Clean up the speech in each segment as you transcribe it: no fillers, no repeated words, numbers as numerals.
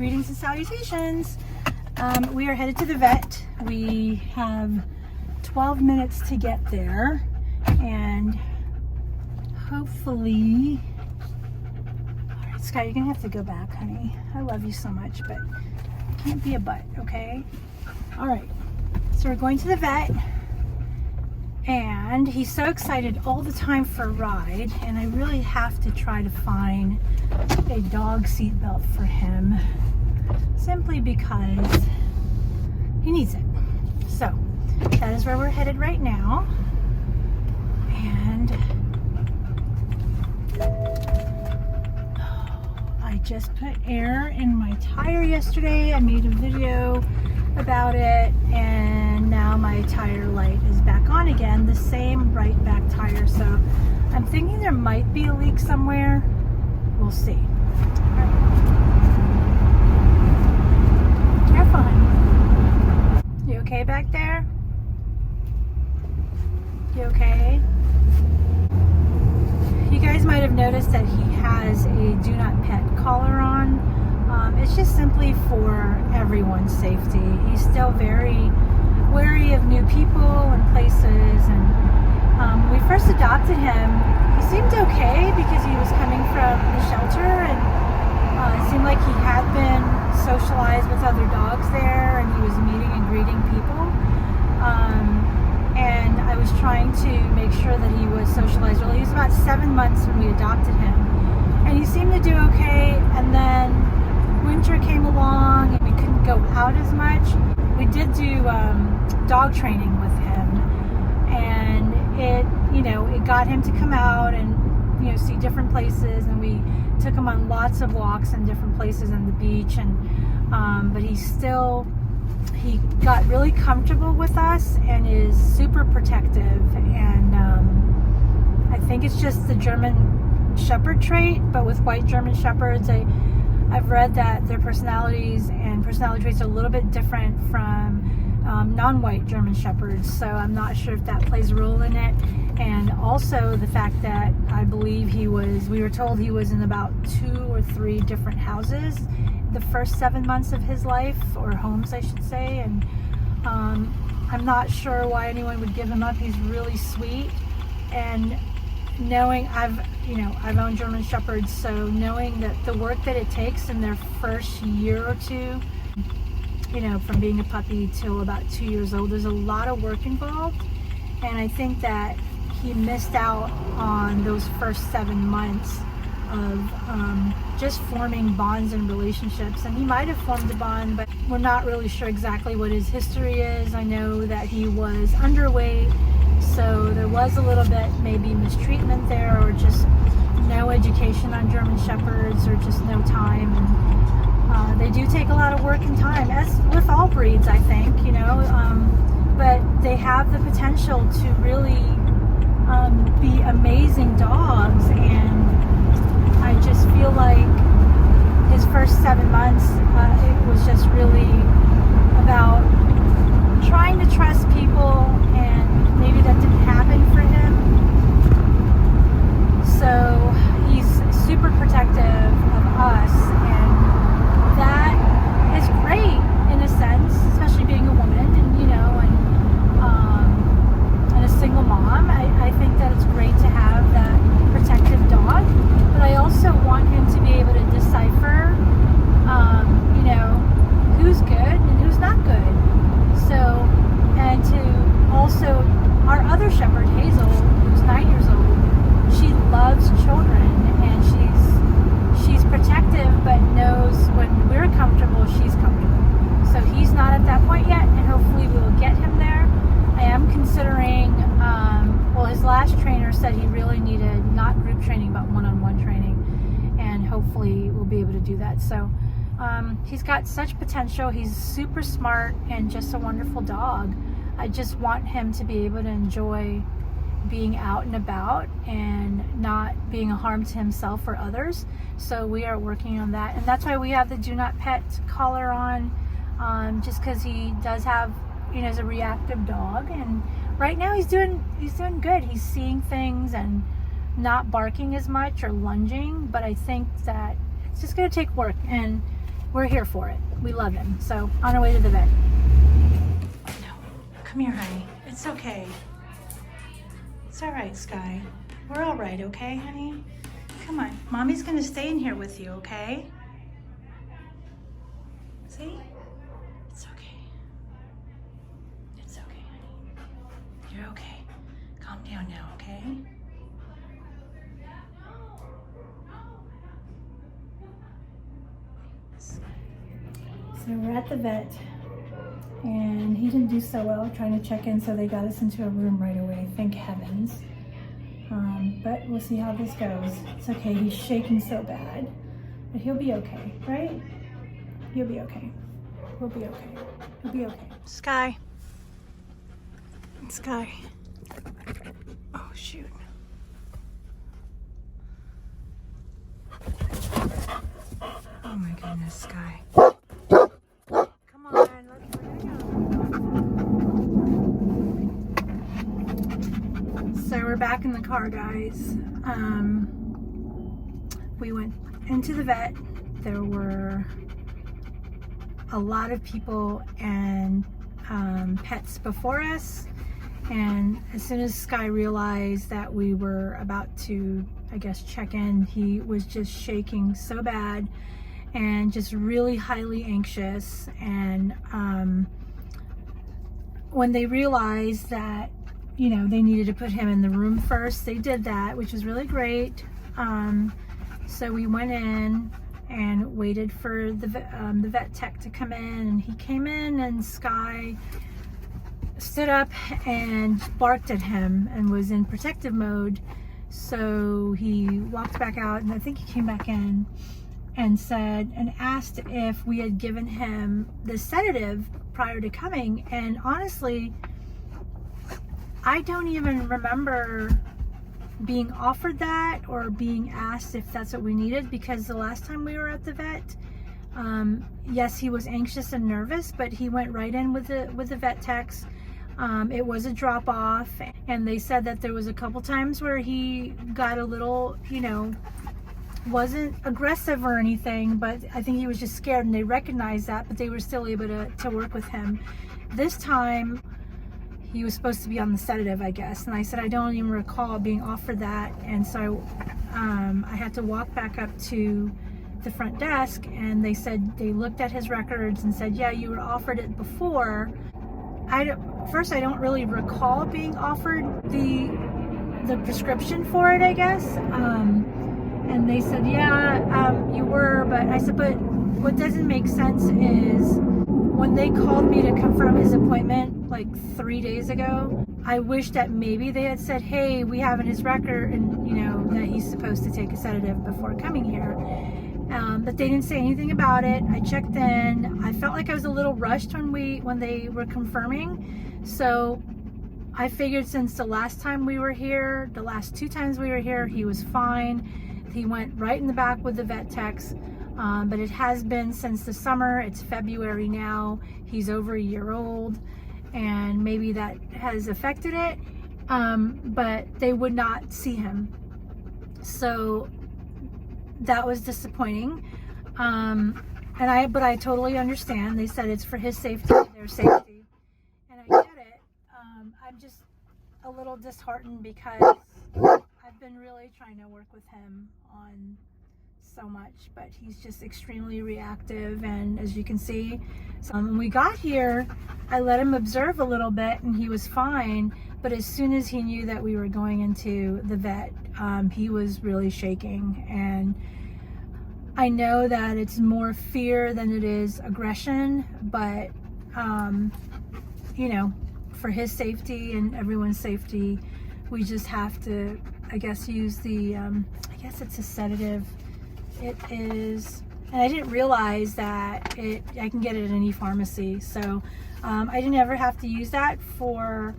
Greetings and salutations. We are headed to the vet. We have 12 minutes to get there, and hopefully... All right, Sky, you're gonna have to go back, honey. I love you so much, but you can't be a butt, okay? All right, so we're going to the vet, and he's so excited all the time for a ride, and I really have to try to find a dog seat belt for him, simply because he needs it. So that is where we're headed right now. And I just put air in my tire yesterday. I made a video about it, and now my tire light is back on again, the same right back tire. So I'm thinking there might be a leak somewhere. We'll see. All right. Careful, honey. You okay back there? You okay? You guys might have noticed that he has a do not pet collar on. It's just simply for everyone's safety. He's still very wary of new people and places, and when we first adopted him, he seemed okay because he was coming from the shelter, and it seemed like he had been socialized with other dogs there, and he was meeting and greeting people. And I was trying to make sure that he was socialized. Well, he was about 7 months when we adopted him, and he seemed to do okay. And then winter came along, and we couldn't go out as much. We did do dog training with him, and it got him to come out and see different places, and we took him on lots of walks in different places on the beach, and but he got really comfortable with us and is super protective, and I think it's just the German Shepherd trait, but with white German Shepherds, I've read that their personalities and personality traits are a little bit different from non-white German Shepherds, so I'm not sure if that plays a role in it. And also the fact that I believe we were told he was in about 2 or 3 different houses the first 7 months of his life, or homes I should say, and I'm not sure why anyone would give him up. He's really sweet, and knowing I've owned German Shepherds, so knowing that the work that it takes in their first year or two, from being a puppy till about 2 years old, there's a lot of work involved, and I think that he missed out on those first 7 months of just forming bonds and relationships. And he might have formed a bond, but we're not really sure exactly what his history is. I know that he was underweight, so there was a little bit maybe mistreatment there, or just no education on German Shepherds, or just no time. And they do take a lot of work and time, as with all breeds, I think, but they have the potential to really be amazing dogs. And I just feel like his first 7 months, it was just really about trying to trust people, and maybe that didn't happen for him. So he's super protective of us, and that is great in a sense, especially being a woman, and and a single mom. I think that it's great to have that protective dog, but I also want him to be able to decipher, who's good and who's not good. So, and to also, our other shepherd, Hazel, who's 9 years old, she loves children, and she's protective, but knows when we're comfortable, she's comfortable. So he's not at that point yet, and hopefully we will get him there. I am considering, his last trainer said he really needed not group training, but one-on-one training, and hopefully we'll be able to do that. So he's got such potential. He's super smart and just a wonderful dog. I just want him to be able to enjoy being out and about and not being a harm to himself or others. So we are working on that, and that's why we have the do not pet collar on, just because he does have, is a reactive dog, and right now he's doing good. He's seeing things and not barking as much or lunging, but I think that it's just going to take work. And we're here for it. We love him. So on our way to the vet. No, come here, honey. It's okay. It's all right, Sky. We're all right, okay, honey? Come on. Mommy's gonna stay in here with you, okay? See? It's okay. It's okay, honey. You're okay. Calm down now, okay? So we're at the vet, and he didn't do so well trying to check in, so they got us into a room right away, thank heavens. But we'll see how this goes. It's okay, he's shaking so bad, but he'll be okay, right? He'll be okay. We'll be okay. He'll be okay. Sky. Sky. Oh, shoot. Oh my goodness, Sky. Come on, let's go. So we're back in the car, guys. We went into the vet. There were a lot of people and pets before us. And as soon as Sky realized that we were about to, I guess, check in, he was just shaking so bad and just really highly anxious. And when they realized that, you know, they needed to put him in the room first, they did that, which was really great. So we went in and waited for the vet tech to come in, and he came in, and Sky stood up and barked at him and was in protective mode. So he walked back out, and I think he came back in and said and asked if we had given him the sedative prior to coming. And honestly, I don't even remember being offered that or being asked if that's what we needed, because the last time we were at the vet, yes, he was anxious and nervous, but he went right in with the vet techs. It was a drop off, and they said that there was a couple times where he got a little, you know, wasn't aggressive or anything, but I think he was just scared, and they recognized that, but they were still able to work with him. This time he was supposed to be on the sedative, I guess, and I said I don't even recall being offered that. And so I had to walk back up to the front desk, and they said they looked at his records and said, yeah, you were offered it before. First, I don't really recall being offered the prescription for it, I guess. And they said, yeah, you were, but I said, but what doesn't make sense is when they called me to confirm his appointment like 3 days ago, I wish that maybe they had said, hey, we have in his record, and you know, that he's supposed to take a sedative before coming here. But they didn't say anything about it. I checked in. I felt like I was a little rushed when they were confirming. So I figured since the last time we were here, the last 2 times we were here, he was fine. He went right in the back with the vet techs. But it has been since the summer. It's February now. He's over a year old, and maybe that has affected it. But they would not see him. So that was disappointing. But I totally understand. They said it's for his safety, their safety, and I get it. I'm just a little disheartened because I've been really trying to work with him on so much, but he's just extremely reactive. And as you can see, when we got here, I let him observe a little bit, and he was fine. But as soon as he knew that we were going into the vet, he was really shaking. And I know that it's more fear than it is aggression, but you know, for his safety and everyone's safety, we just have to, I guess, use the I guess it's a sedative. It is, and I didn't realize that I can get it at any pharmacy. So I didn't ever have to use that for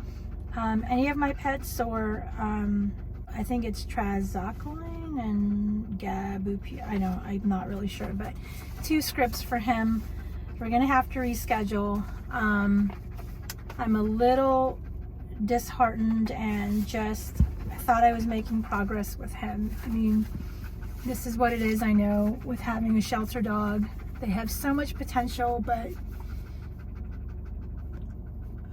any of my pets, or I think it's trazocline and gabapentin. I'm not really sure, but 2 scripts for him. We're gonna have to reschedule. I'm a little disheartened, and just I thought I was making progress with him. I mean, this is what it is, I know, with having a shelter dog. They have so much potential, but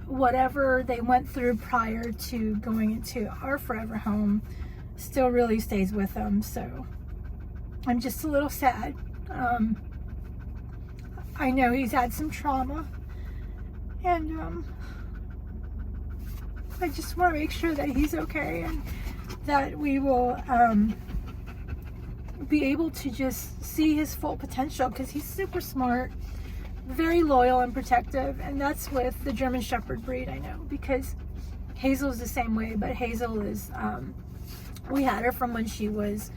whatever they went through prior to going into our forever home still really stays with them. So I'm just a little sad. I know he's had some trauma, and I just want to make sure that he's okay, and that we will be able to just see his full potential, because he's super smart, very loyal and protective. And that's with the German Shepherd breed, I know, because Hazel's the same way. But Hazel is, we had her from when she was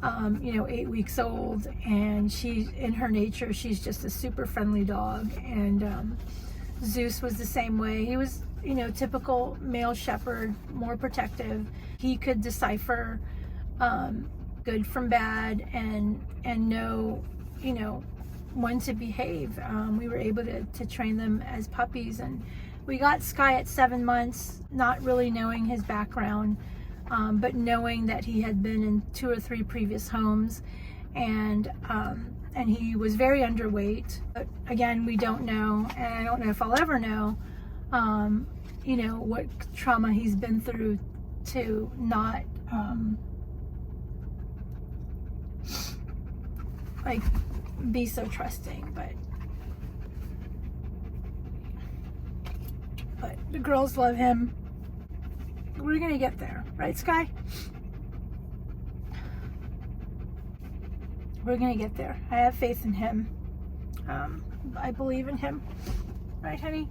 8 weeks old, and she, in her nature, she's just a super friendly dog. And Zeus was the same way. He was, typical male shepherd, more protective. He could decipher good from bad, and know, when to behave. We were able to train them as puppies, and we got Sky at 7 months, not really knowing his background, but knowing that he had been in 2 or 3 previous homes, and he was very underweight. But again, we don't know, and I don't know if I'll ever know, what trauma he's been through to not be so trusting. But the girls love him. We're gonna get there, right, Sky? We're gonna get there. I have faith in him. I believe in him, right, honey?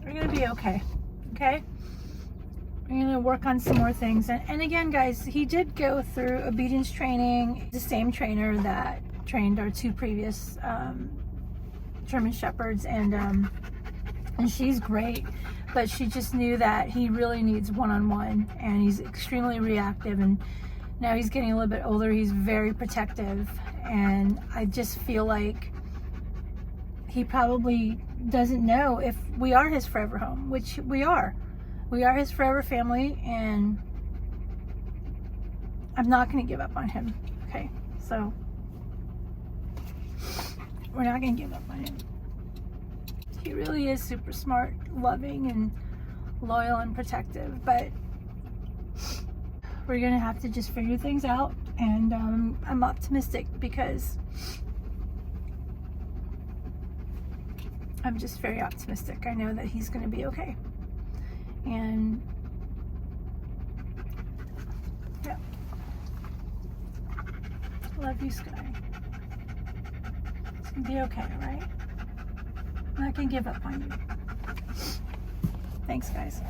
We're gonna be okay. Okay, we're gonna work on some more things. And again, guys, he did go through obedience training. The same trainer that trained our 2 previous German Shepherds, and she's great, but she just knew that he really needs one-on-one, and he's extremely reactive, and now he's getting a little bit older. He's very protective, and I just feel like he probably doesn't know if we are his forever home, which we are. We are his forever family, and I'm not going to give up on him. Okay, so we're not going to give up on him. He really is super smart, loving, and loyal and protective, but we're going to have to just figure things out. And I'm optimistic, because I'm just very optimistic. I know that he's going to be okay. And yeah, love you, Sky. It's going to be okay, right? I'm not going to give up on you. Thanks, guys.